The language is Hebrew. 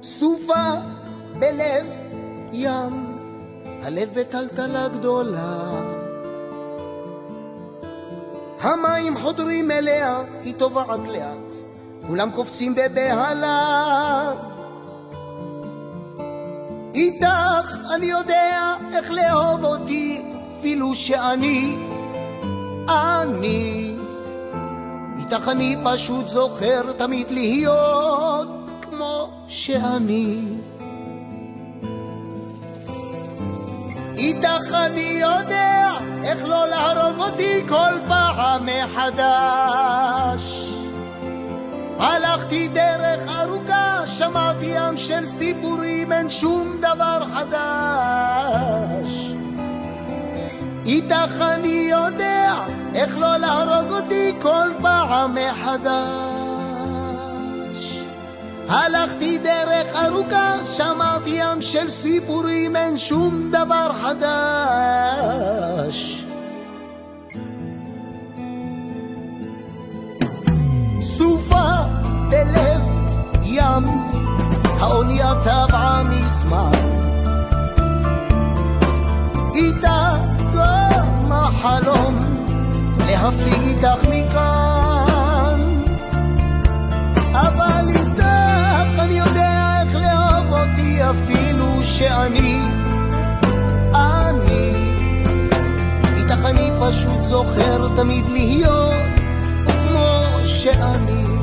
סופה בלב ים, הלב בטלטלה גדולה, המים חודרים אליה, היא טובעת לאט, כולם קופצים בבהלה. איתך אני יודע איך לאהוב אותי, אפילו שאני איתך אני פשוט זוכר תמיד להיות כמו שאני. איתך אני יודע איך לא להרוג אותי כל פעם מחדש. הלכתי דרך ארוכה, שמעתי ים של סיפורים, אין שום דבר חדש. איתך אני יודע איך לא להרוג אותי כל פעם מחדש. הלכתי דרך ארוכה, שמעתי ים של סיפורים, אין שום דבר חדש. סופה בלב ים, האונייה טבעה מזמן, איתה גם החלום להפליג איתך מכאן. אבל איתך אני יודע איך לאהוב אותי, אפילו שאני איתך אני פשוט זוכר תמיד להיות כמו שאני.